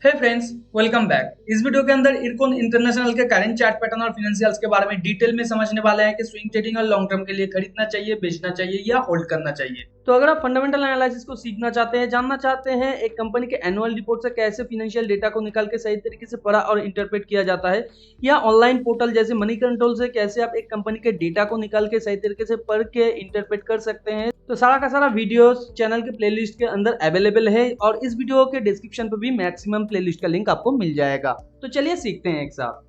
हे friends, welcome back. इस video के अंदर इरकॉन इंटरनेशनल के करंट चार्ट पैटर्न और फाइनेंशियल्स के बारे में डिटेल में समझने वाले हैं कि स्विंग ट्रेडिंग और लॉन्ग टर्म के लिए खरीदना चाहिए, बेचना चाहिए या होल्ड करना चाहिए। तो अगर आप फंडामेंटल एनालिसिस को सीखना चाहते हैं, जानना चाहते हैं एक कंपनी के एनुअल रिपोर्ट से कैसे फाइनेंशियल डेटा को निकाल के सही तरीके से पढ़ा और इंटरप्रेट किया जाता है, या ऑनलाइन पोर्टल जैसे मनी कंट्रोल से कैसे आप एक कंपनी के डेटा को निकाल के सही तरीके से पढ़ के इंटरप्रेट कर सकते हैं, तो सारा का सारा वीडियोस चैनल के प्लेलिस्ट के अंदर अवेलेबल है और इस वीडियो के डिस्क्रिप्शन पर भी मैक्सिमम प्लेलिस्ट का लिंक आपको मिल जाएगा। तो चलिए सीखते हैं एक साथ।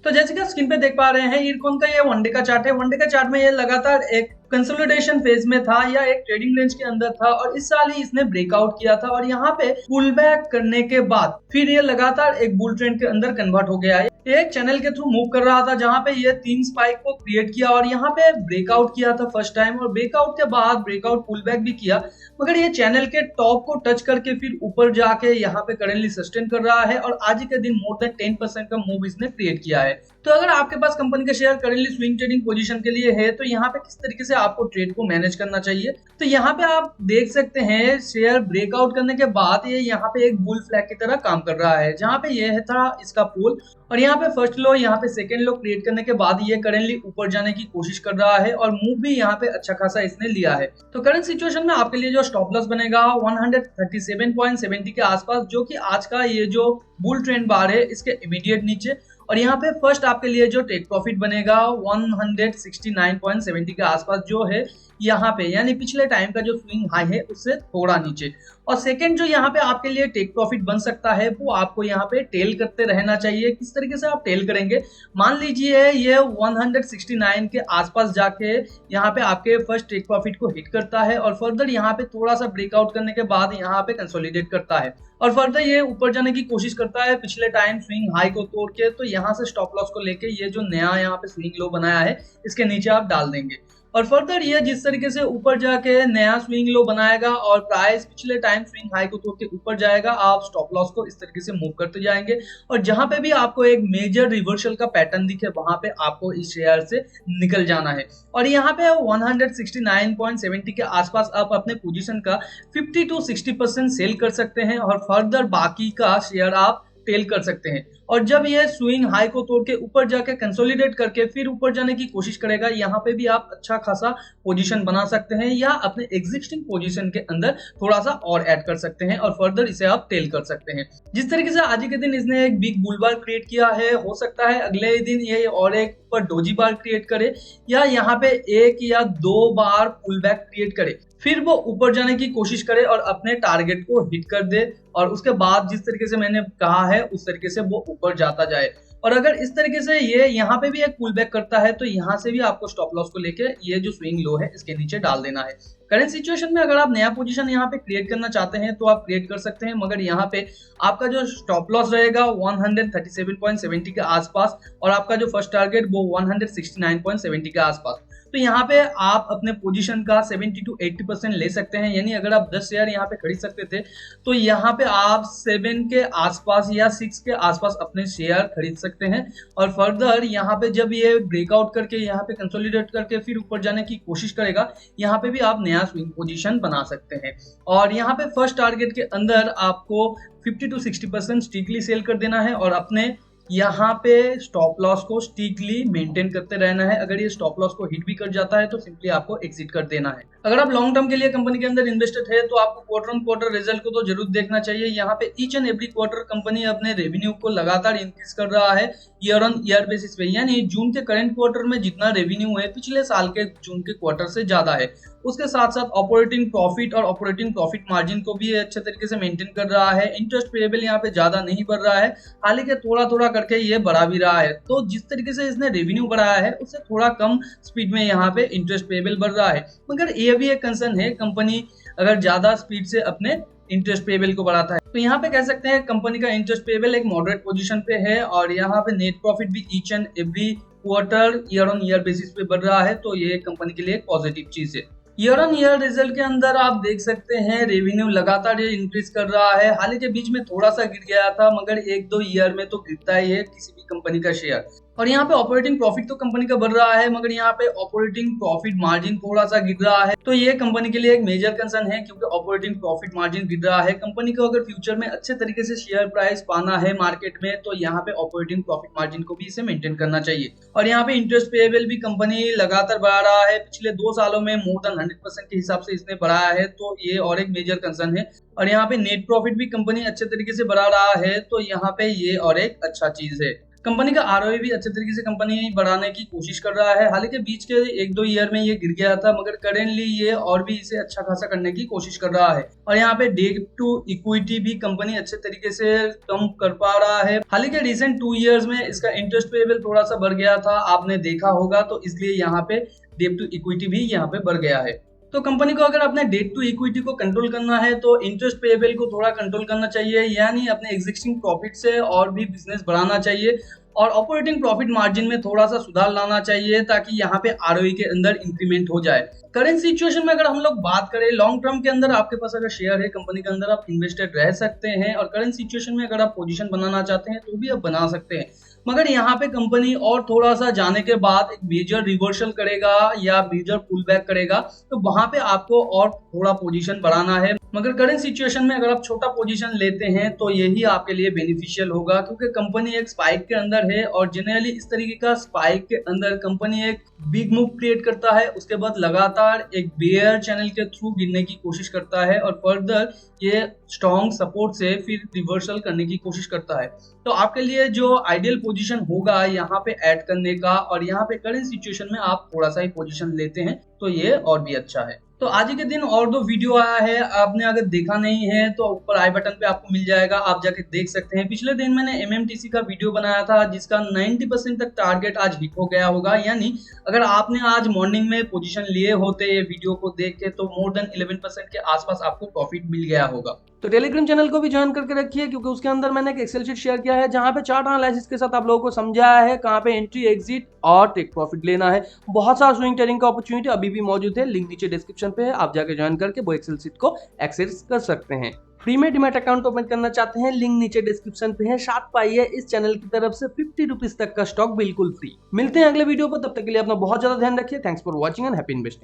तो जैसे कि स्क्रीन पे देख पा रहे हैं, इरकॉन का ये वनडे का चार्ट है। वनडे का चार्ट में ये लगातार एक कंसोलिडेशन फेज में था या एक ट्रेडिंग रेंज के अंदर था और इस साल ही इसने ब्रेकआउट किया था और यहाँ पे पुल बैक करने के बाद फिर ये लगातार एक बुल ट्रेंड के अंदर कन्वर्ट हो गया है। एक चैनल के थ्रू मूव कर रहा था जहां पे ये 3 स्पाइक को क्रिएट किया और यहाँ पे ब्रेकआउट किया था फर्स्ट टाइम, और ब्रेकआउट के बाद ब्रेकआउट पुल बैक भी किया, मगर ये चैनल के टॉप को टच करके फिर ऊपर जाके यहाँ पे करेंटली सस्टेन कर रहा है और आज के दिन मोर देन 10% का मूव इसने क्रिएट किया है। तो अगर आपके पास कंपनी का share currently swing trading position के लिए है तो यहाँ पे किस तरीके से आपको ट्रेड को मैनेज करना चाहिए, तो यहाँ पे आप देख सकते हैं शेयर ब्रेकआउट करने के बाद ये यहाँ पे एक बुल फ्लैग की तरह काम कर रहा है, जहाँ पे ये था इसका पोल और यहाँ पे फर्स्ट लो, यहाँ पे सेकंड लो क्रिएट करने के बाद ये करेंटली ऊपर जाने की कोशिश कर रहा है और मूव भी यहाँ पे अच्छा खासा इसने लिया है। तो करंट सिचुएशन में आपके लिए जो स्टॉप लॉस बनेगा 137.70 के आसपास, जो कि आज का ये जो बुल ट्रेंड बार है इसके इमीडिएट नीचे, और यहाँ पे फर्स्ट आपके लिए जो टेक प्रॉफिट बनेगा 169.70 के आसपास जो है यहाँ पे, यानी पिछले टाइम का जो स्विंग हाई है उससे थोड़ा नीचे। और सेकंड जो यहाँ पे आपके लिए टेक प्रॉफिट बन सकता है वो आपको यहाँ पे टेल करते रहना चाहिए। किस तरीके से आप टेल करेंगे, मान लीजिए ये 169 के आसपास जाके यहाँ पे आपके फर्स्ट टेक प्रॉफिट को हिट करता है और फर्दर यहाँ पे थोड़ा सा ब्रेकआउट करने के बाद यहाँ पे कंसोलिडेट करता है और फर्दर ये ऊपर जाने की कोशिश करता है पिछले टाइम स्विंग हाई को तोड़ के, तो यहाँ से स्टॉप लॉस को लेके ये जो नया यहाँ पे स्विंग लो बनाया है इसके नीचे आप डाल देंगे और फर्दर ये जिस तरीके से ऊपर जाके नया स्विंग लो बनाएगा और प्राइस पिछले टाइम स्विंग हाई को तोड़ के ऊपर जाएगा, आप स्टॉप लॉस को इस तरीके से मूव करते जाएंगे और जहां पे भी आपको एक मेजर रिवर्सल का पैटर्न दिखे वहां पे आपको इस शेयर से निकल जाना है। और यहाँ पे 169.70 के आसपास आप अपने पोजीशन का 50 to 60% सेल कर सकते हैं और फर्दर बाकी का शेयर आप टेल कर सकते हैं। और जब ये स्विंग हाई को तोड़ के ऊपर जाके कंसोलिडेट करके फिर ऊपर जाने की कोशिश करेगा, यहाँ पे भी आप अच्छा खासा पोजीशन बना सकते हैं या अपने एग्जिस्टिंग पोजीशन के अंदर थोड़ा सा और ऐड कर सकते हैं और फर्दर इसे आप टेल कर सकते हैं। जिस तरीके से आज के दिन इसने एक बिग बुल बार क्रिएट किया है, हो सकता है अगले दिन ये और एक ऊपर डोजी बार क्रिएट करे या यहाँ पे 1 या 2 बार पुल बैक क्रिएट करे, फिर वो ऊपर जाने की कोशिश करे और अपने टारगेट को हिट कर दे और उसके बाद जिस तरीके से मैंने कहा है उस तरीके से वो ऊपर जाता जाए। और अगर इस तरीके से ये यहाँ पे भी एक पुल बैक करता है तो यहाँ से भी आपको स्टॉप लॉस को लेके ये जो स्विंग लो है इसके नीचे डाल देना है। करंट सिचुएशन में अगर आप नया पोजीशन यहाँ पे क्रिएट करना चाहते हैं तो आप क्रिएट कर सकते हैं, मगर यहाँ पे आपका जो स्टॉप लॉस रहेगा 137.70 के आसपास और आपका जो फर्स्ट टारगेट वो 169.70 के आसपास। तो यहाँ पे आप अपने पोजीशन का 70 to 80% ले सकते हैं, यानी अगर आप 10 शेयर यहाँ पे खरीद सकते थे तो यहाँ पे आप 7 के आसपास या 6 के आसपास अपने शेयर खरीद सकते हैं और फर्दर यहाँ पे जब ये ब्रेकआउट करके यहाँ पे कंसोलिडेट करके फिर ऊपर जाने की कोशिश करेगा, यहाँ पे भी आप नया स्विंग पोजीशन बना सकते हैं। और यहाँ पे फर्स्ट टारगेट के अंदर आपको 50 to 60% स्ट्रिक्टली सेल कर देना है और अपने यहाँ पे स्टॉप लॉस को स्ट्रिक्टली मेंटेन करते रहना है। अगर ये स्टॉप लॉस को हिट भी कर जाता है तो सिंपली आपको एग्जिट कर देना है। अगर आप लॉन्ग टर्म के लिए कंपनी के अंदर इन्वेस्टेड है तो आपको क्वार्टर ऑन क्वार्टर रिजल्ट को तो जरूर देखना चाहिए। यहाँ पे each and every quarter company अपने रेवेन्यू को लगातार इंक्रीज कर रहा है ईयर ऑन ईयर बेसिस पे, यानी जून के करंट क्वार्टर में जितना रेवेन्यू है पिछले साल के जून के क्वार्टर से ज्यादा है। उसके साथ साथ ऑपरेटिंग प्रॉफिट और ऑपरेटिंग प्रॉफिट मार्जिन को भी अच्छे तरीके से मेंटेन कर रहा है। इंटरेस्ट पेएबल यहाँ पे ज्यादा नहीं बढ़ रहा है, हालांकि थोड़ा थोड़ा करके ये बढ़ा भी रहा है। तो जिस तरीके से इसने रेवेन्यू बढ़ाया है उससे थोड़ा कम स्पीड में यहाँ पे इंटरेस्ट पेएबल बढ़ रहा है, मगर ये भी एक कंसर्न है कंपनी अगर ज्यादा स्पीड से अपने इंटरेस्ट पेएबल को बढ़ाता है। तो यहाँ पे कह सकते हैं कंपनी का इंटरेस्ट पेएबल एक मॉडरेट पोजीशन पे है और यहाँ पे नेट प्रॉफिट भी each and every quarter year on year basis पे बढ़ रहा है, तो ये कंपनी के लिए एक पॉजिटिव चीज है। ईयर ऑन ईयर रिजल्ट के अंदर आप देख सकते हैं रेवेन्यू लगातार ये इंक्रीज कर रहा है। हाल ही के बीच में थोड़ा सा गिर गया था, मगर 1-2 ईयर में तो गिरता ही है किसी भी कंपनी का शेयर। और यहाँ पे ऑपरेटिंग प्रॉफिट तो कंपनी का बढ़ रहा है, मगर यहाँ पे ऑपरेटिंग प्रॉफिट मार्जिन थोड़ा सा गिर रहा है। तो ये कंपनी के लिए एक मेजर कंसर्न है, क्योंकि ऑपरेटिंग प्रॉफिट मार्जिन गिर रहा है। कंपनी को अगर फ्यूचर में अच्छे तरीके से शेयर प्राइस पाना है मार्केट में, तो यहाँ पे ऑपरेटिंग प्रॉफिट मार्जिन को भी इसे मेंटेन करना चाहिए। और यहाँ पे इंटरेस्ट पेएबल भी कंपनी लगातार बढ़ा रहा है, पिछले 2 सालों में मोर देन 100% के हिसाब से इसने बढ़ाया है, तो ये और एक मेजर कंसर्न है। और यहाँ पे नेट प्रॉफिट भी कंपनी अच्छे तरीके से बढ़ा रहा है, तो यहाँ पे ये और एक अच्छा चीज है। कंपनी का आरओई भी अच्छे तरीके से कंपनी बढ़ाने की कोशिश कर रहा है। हालांकि बीच के 1-2 ईयर में ये गिर गया था, मगर करेंटली ये और भी इसे अच्छा खासा करने की कोशिश कर रहा है। और यहाँ पे डेट टू इक्विटी भी कंपनी अच्छे तरीके से कम कर पा रहा है। हालांकि रिसेंट 2 ईयर्स में इसका इंटरेस्ट पेएबल थोड़ा सा बढ़ गया था, आपने देखा होगा, तो इसलिए यहाँ पे डेट टू इक्विटी भी यहाँ पे बढ़ गया है। तो कंपनी को अगर अपने डेट टू इक्विटी को कंट्रोल करना है, तो इंटरेस्ट पेएबल को थोड़ा कंट्रोल करना चाहिए, यानी अपने एग्जिस्टिंग प्रॉफिट से और भी बिजनेस बढ़ाना चाहिए और ऑपरेटिंग प्रॉफिट मार्जिन में थोड़ा सा सुधार लाना चाहिए, ताकि यहाँ पे आरओई के अंदर इंक्रीमेंट हो जाए। करंट सिचुएशन में अगर हम लोग बात करें, लॉन्ग टर्म के अंदर आपके पास अगर शेयर है कंपनी के अंदर, आप इन्वेस्टेड रह सकते हैं, और करंट सिचुएशन में अगर आप पोजीशन बनाना चाहते हैं तो भी आप बना सकते हैं। मगर यहाँ पे कंपनी और थोड़ा सा जाने के बाद एक मेजर रिवर्सल करेगा या मेजर पुल बैक करेगा, तो वहां पे आपको और थोड़ा पोजीशन बढ़ाना है। मगर करंट सिचुएशन में अगर आप छोटा पोजीशन लेते हैं तो यही आपके लिए बेनिफिशियल होगा, क्योंकि कंपनी एक स्पाइक के अंदर है, और जनरली इस तरीके का स्पाइक के अंदर कंपनी एक बिग मूव क्रिएट करता है, उसके बाद लगातार एक बेयर चैनल के थ्रू गिरने की कोशिश करता है, और फर्दर ये स्ट्रॉन्ग सपोर्ट से फिर रिवर्सल करने की कोशिश करता है। तो आपके लिए जो आइडियल पोजीशन होगा यहाँ पे ऐड करने का, और यहाँ पे करंट सिचुएशन में आप थोड़ा सा ही पोजीशन लेते हैं, तो ये और भी अच्छा है। तो आज के दिन और 2 वीडियो आया है, आपने अगर देखा नहीं है तो ऊपर आई बटन पे आपको मिल जाएगा, आप जाके देख सकते हैं। पिछले दिन मैंने एमएमटीसी का वीडियो बनाया था, जिसका 90% तक टारगेट आज हिट हो गया होगा, यानी अगर आपने आज मॉर्निंग में पोजीशन लिए होते ये वीडियो को देख के, तो मोर देन 11% के आसपास आपको प्रॉफिट मिल गया होगा। तो टेलीग्राम चैनल को भी ज्वाइन करके रखिए, क्योंकि उसके अंदर मैंने एक एक्सेल शीट शेयर किया है, जहां पे चार्ट एनालिसिस के साथ आप लोगों को समझाया है कहां पे एंट्री, एग्जिट और टेक प्रॉफिट लेना है। बहुत सारा स्विंग ट्रेडिंग का अपॉर्चुनिटी अभी भी मौजूद है, लिंक नीचे डिस्क्रिप्शन पे है, आप जाके ज्वाइन करके वो एक्सेल शीट को एक्सेस कर सकते हैं। फ्री में डीमैट अकाउंट ओपन करना चाहते हैं, लिंक नीचे डिस्क्रिप्शन पे है। साथ पाइए इस चैनल की तरफ से 50 रुपीज तक का स्टॉक बिल्कुल फ्री। मिलते हैं अगले वीडियो पर, तब तक के लिए अपना बहुत ज्यादा ध्यान रखिए। Thanks for watching and happy investing.